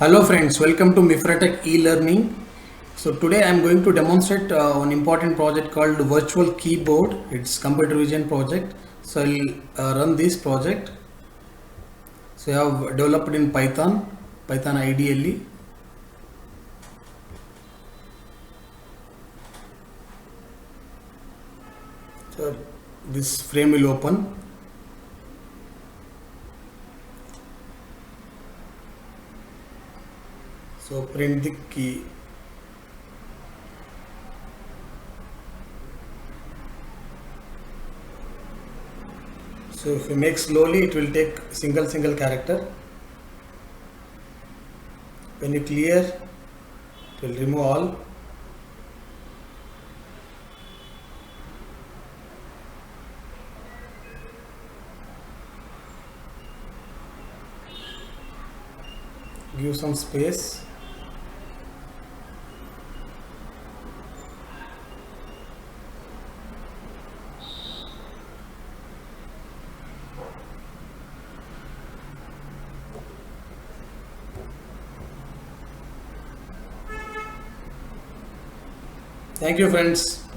Hello friends, welcome to Mifratech eLearning. So today I am going to demonstrate one important project called Virtual Keyboard. It's computer vision project. So I'll run this project. So I have developed in Python IDLE. So this frame will open. So print the key. So if you make slowly, it will take single character. When you clear, it will remove all. Give some space. Thank you friends.